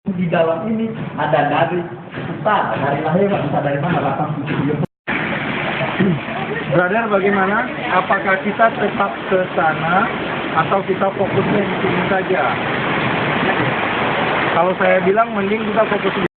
Di dalam ini ada Nabi Ustaz, dari lahir bisa dari mana datang video. Brother, bagaimana? Apakah kita tetap ke sana atau kita fokusnya di sini saja? Kalau saya bilang mending kita fokus di